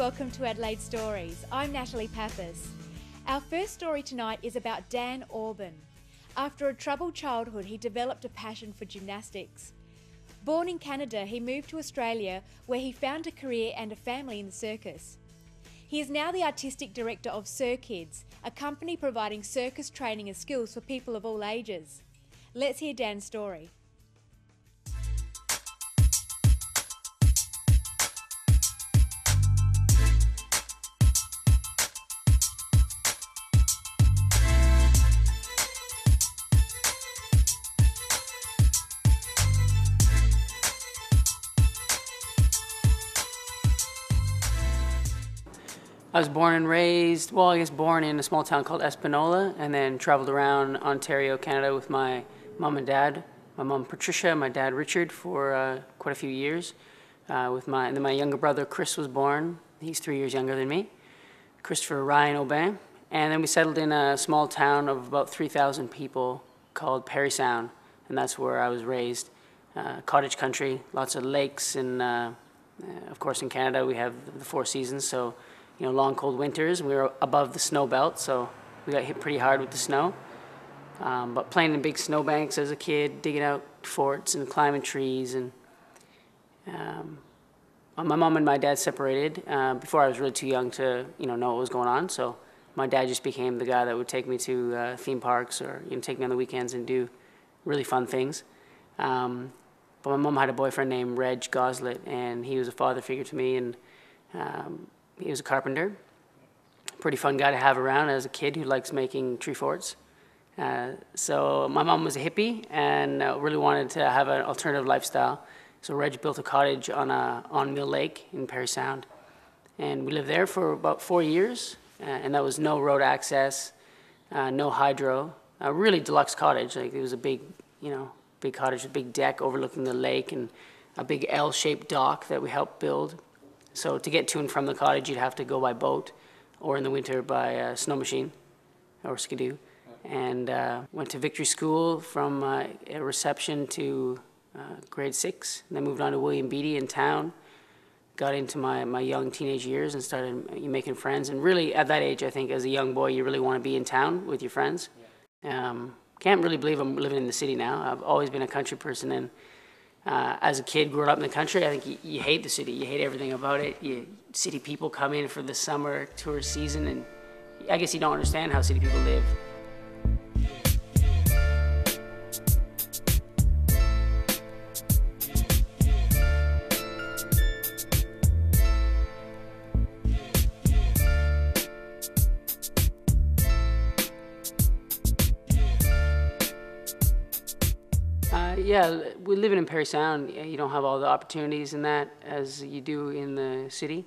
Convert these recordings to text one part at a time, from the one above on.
welcome to Adelaide Stories. I'm Natalie Pappas. Our first story tonight is about Dan Aubin. After a troubled childhood, he developed a passion for gymnastics. Born in Canada, he moved to Australia where he found a career and a family in the circus. He is now the artistic director of Cirkids, a company providing circus training and skills for people of all ages. Let's hear Dan's story. I was born and raised, well, I guess born in a small town called Espanola, and then traveled around Ontario, Canada with my mom and dad. My mom Patricia, my dad Richard, for quite a few years. And then my younger brother Chris was born. He's 3 years younger than me. Christopher Ryan Aubin. And then we settled in a small town of about 3,000 people called Parry Sound, and that's where I was raised. Cottage country, lots of lakes, and of course in Canada we have the 4 seasons, so long cold winters. We were above the snow belt, so we got hit pretty hard with the snow. But playing in big snowbanks as a kid, digging out forts and climbing trees. And my mom and my dad separated before I was really too young to know what was going on. So my dad just became the guy that would take me to theme parks or take me on the weekends and do really fun things. But my mom had a boyfriend named Reg Goslet, and he was a father figure to me. And he was a carpenter, pretty fun guy to have around as a kid who likes making tree forts. So my mom was a hippie and really wanted to have an alternative lifestyle. So Reg built a cottage on Mill Lake in Parry Sound. And we lived there for about 4 years, and that was no road access, no hydro, a really deluxe cottage. Like, it was a big cottage with a big deck overlooking the lake and a big L-shaped dock that we helped build. So to get to and from the cottage, you'd have to go by boat, or in the winter by a snow machine or skidoo. And went to Victory School from a reception to grade 6. And then moved on to William Beatty in town. Got into my young teenage years and started making friends. And really, at that age, I think, as a young boy, you really want to be in town with your friends. Can't really believe I'm living in the city now. I've always been a country person, and as a kid growing up in the country, I think you hate the city. You hate everything about it. City people come in for the summer tourist season, and I guess you don't understand how city people live. Yeah, we living in Parry Sound, you don't have all the opportunities in that as you do in the city.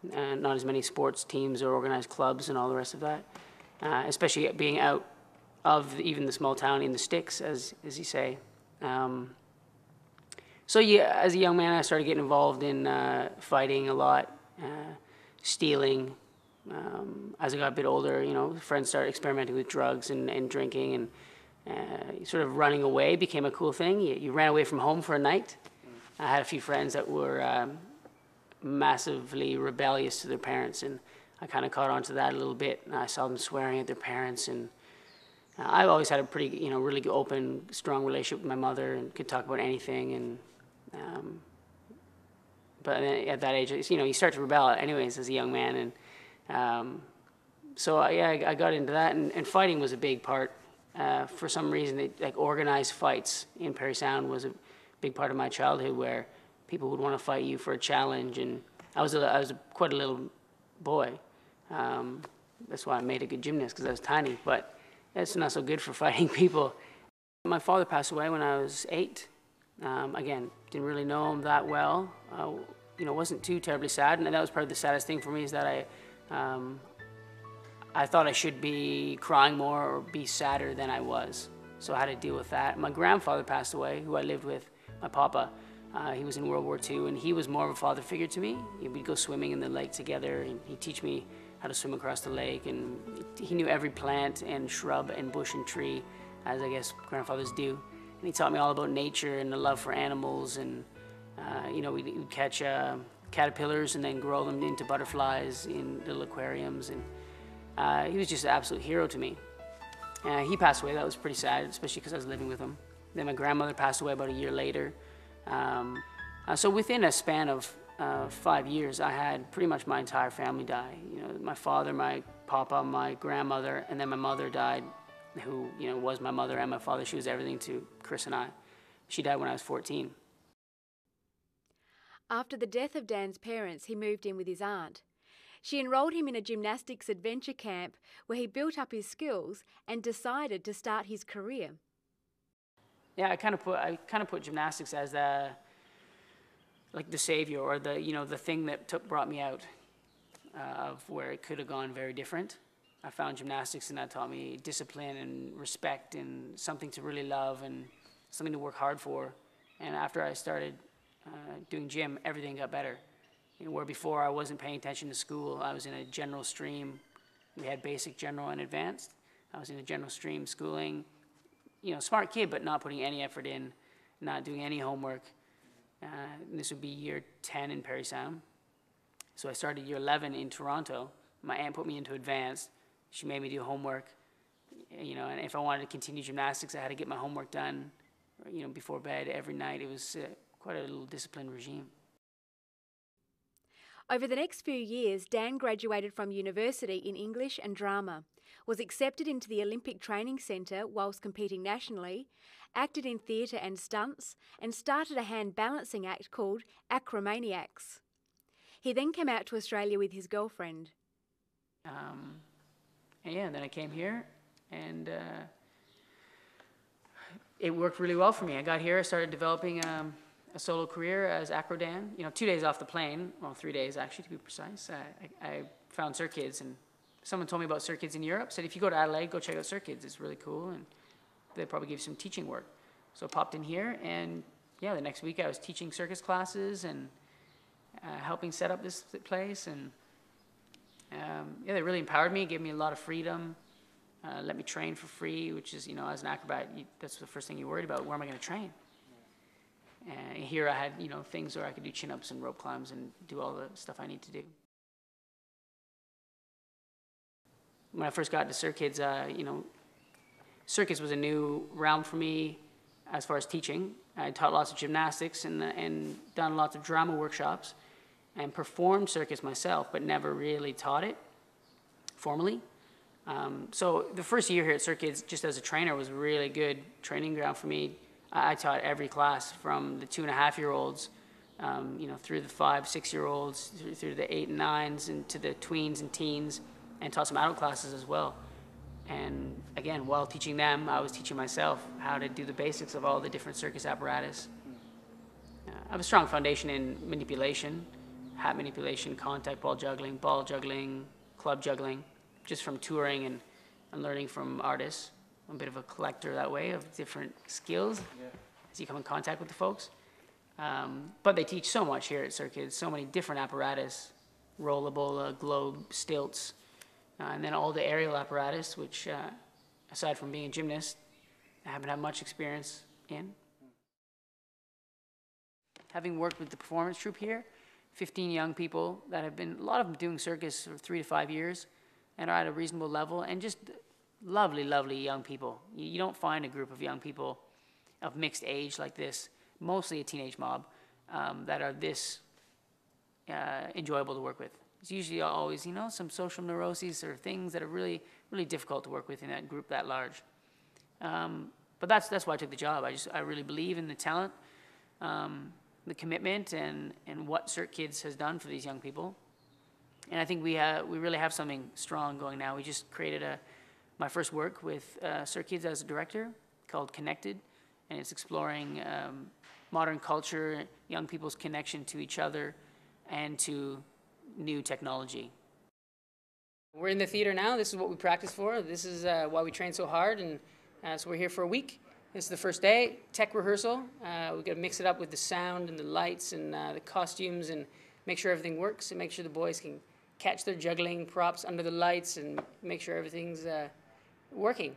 Not as many sports teams or organized clubs and all the rest of that. Especially being out of even the small town in the sticks, as you say. So yeah, as a young man, I started getting involved in fighting a lot, stealing. As I got a bit older, friends started experimenting with drugs and drinking, and sort of running away became a cool thing. You ran away from home for a night. I had a few friends that were massively rebellious to their parents, and I kind of caught on to that a little bit. And I saw them swearing at their parents, and I've always had a pretty, really open, strong relationship with my mother and could talk about anything. And but at that age, you start to rebel anyways as a young man. And so yeah, I got into that, and fighting was a big part. For some reason, like organized fights in Parry Sound was a big part of my childhood, where people would want to fight you for a challenge. And I was quite a little boy. That's why I made a good gymnast, because I was tiny. But that's not so good for fighting people. My father passed away when I was 8. Again, didn't really know him that well. Wasn't too terribly sad, and that was probably the saddest thing for me, is that I thought I should be crying more or be sadder than I was. So I had to deal with that. My grandfather passed away, who I lived with, my papa. He was in World War II, and he was more of a father figure to me. We'd go swimming in the lake together, and he'd teach me how to swim across the lake, and he knew every plant and shrub and bush and tree, as I guess grandfathers do. And he taught me all about nature and the love for animals, and we'd catch caterpillars and then grow them into butterflies in little aquariums. And he was just an absolute hero to me. He passed away. That was pretty sad, especially because I was living with him. Then my grandmother passed away about a year later. So within a span of 5 years, I had pretty much my entire family die. You know, my father, my papa, my grandmother, and then my mother died, who, you know, was my mother and my father. She was everything to Chris and I. She died when I was 14. After the death of Dan's parents, he moved in with his aunt. She enrolled him in a gymnastics adventure camp where he built up his skills and decided to start his career. Yeah, I kind of put gymnastics as like the savior, or the thing that brought me out of where it could have gone very different. I found gymnastics, and that taught me discipline and respect and something to really love and something to work hard for. And after I started doing gym, everything got better. You know, where before I wasn't paying attention to school, I was in a general stream. We had basic, general, and advanced. I was in a general stream schooling. You know, smart kid, but not putting any effort in, not doing any homework. This would be year 10 in Parry Sound. So I started year 11 in Toronto. My aunt put me into advanced. She made me do homework. You know, and if I wanted to continue gymnastics, I had to get my homework done, you know, before bed every night. It was quite a little disciplined regime. Over the next few years, Dan graduated from university in English and drama, was accepted into the Olympic Training Centre whilst competing nationally, acted in theatre and stunts, and started a hand balancing act called Acromaniacs. He then came out to Australia with his girlfriend. And then I came here, and it worked really well for me. I got here, I started developing a solo career as Acro Dan. You know, 2 days off the plane, well, 3 days actually to be precise, I found Sir Kids, and someone told me about Sir Kids in Europe, said if you go to Adelaide, go check out Sir Kids, it's really cool, and they'd probably give you some teaching work. So I popped in here, and yeah, the next week I was teaching circus classes and helping set up this place, and yeah, they really empowered me, gave me a lot of freedom, let me train for free, which is, you know, as an acrobat, that's the first thing you're worried about, where am I going to train? And here I had, you know, things where I could do chin-ups and rope climbs and do all the stuff I need to do. When I first got to Sir Kids, you know, circus was a new realm for me as far as teaching. I taught lots of gymnastics and done lots of drama workshops and performed circus myself, but never really taught it formally. So the first year here at Sir Kids, just as a trainer, was a really good training ground for me. I taught every class from the 2.5-year-olds, you know, through the 5, 6-year-olds, through the 8 and 9s, and to the tweens and teens, and taught some adult classes as well. And again, while teaching them, I was teaching myself how to do the basics of all the different circus apparatus. I have a strong foundation in manipulation, hat manipulation, contact ball juggling, club juggling, just from touring and learning from artists. I'm a bit of a collector that way of different skills as you come in contact with the folks. But they teach so much here at Sir Kids, so many different apparatus, rollable, globe, stilts, and then all the aerial apparatus, which aside from being a gymnast, I haven't had much experience in. Having worked with the performance troupe here, 15 young people that have been, a lot of them doing circus for 3 to 5 years and are at a reasonable level, and just lovely, lovely young people. You don't find a group of young people of mixed age like this, mostly a teenage mob, that are this enjoyable to work with. It's usually always, you know, some social neuroses or things that are really, really difficult to work with in that group that large. But that's why I took the job. I really believe in the talent, the commitment, and what Sir Kids has done for these young people. And I think we really have something strong going now. We just created my first work with Sir Kids as a director called Connected, and it's exploring modern culture, young people's connection to each other, and to new technology. We're in the theater now. This is what we practice for. This is why we train so hard, and so we're here for a week. This is the first day, tech rehearsal. We've got to mix it up with the sound and the lights and the costumes and make sure everything works and make sure the boys can catch their juggling props under the lights and make sure everything's working.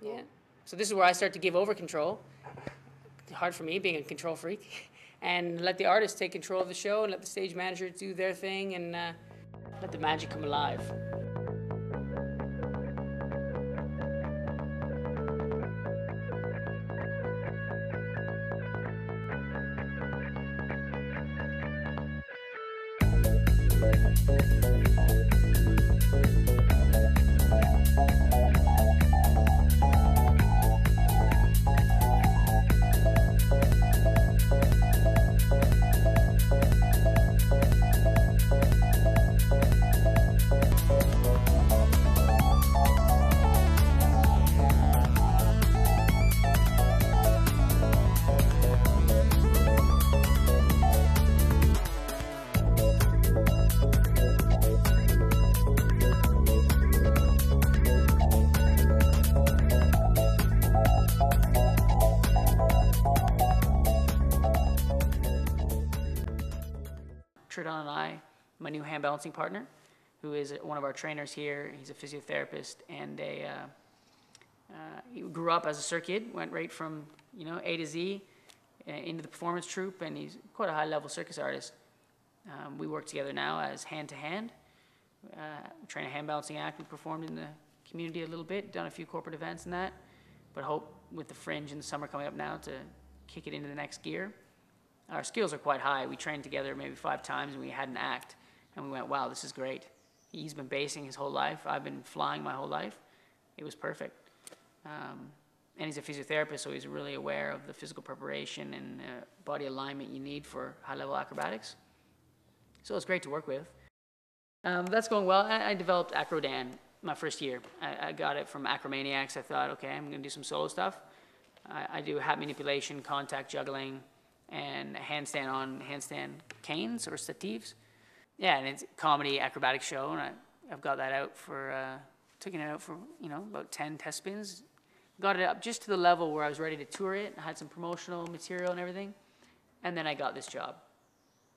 Yeah. So this is where I start to give over control. Hard for me, being a control freak. and let the artist take control of the show and let the stage manager do their thing and let the magic come alive. Tridon and I, my new hand balancing partner, who is one of our trainers here. He's a physiotherapist, and he grew up as a circ kid, went right from A to Z into the performance troupe, and he's quite a high-level circus artist. We work together now as hand-to-hand. We train a hand balancing act. We performed in the community a little bit, done a few corporate events and that, but hope with the Fringe in the summer coming up now to kick it into the next gear. Our skills are quite high. We trained together maybe 5 times, and we had an act, and we went, wow, this is great. He's been basing his whole life. I've been flying my whole life. It was perfect. And he's a physiotherapist, so he's really aware of the physical preparation and body alignment you need for high-level acrobatics. So it's great to work with. That's going well. I developed Acrodan my first year. I got it from Acromaniacs. I thought, okay, I'm going to do some solo stuff. I do hat manipulation, contact juggling, and handstand on handstand canes or statives. Yeah, and it's a comedy acrobatic show, and I've got that out for, taking it out for, about 10 test spins. Got it up just to the level where I was ready to tour it. I had some promotional material and everything, and then I got this job.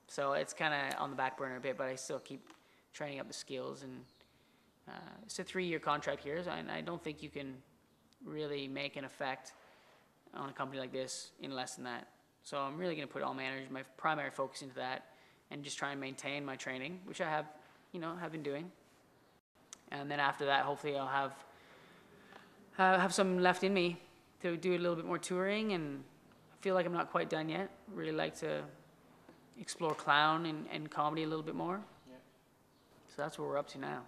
So it's kind of on the back burner a bit, but I still keep training up the skills, and it's a 3-year contract here, and I don't think you can really make an effect on a company like this in less than that. So I'm really going to put all my energy, my primary focus into that, and just try and maintain my training, which I have, have been doing. And then after that, hopefully I'll have some left in me to do a little bit more touring, and I feel like I'm not quite done yet. Really like to explore clown and comedy a little bit more. Yeah. So that's what we're up to now.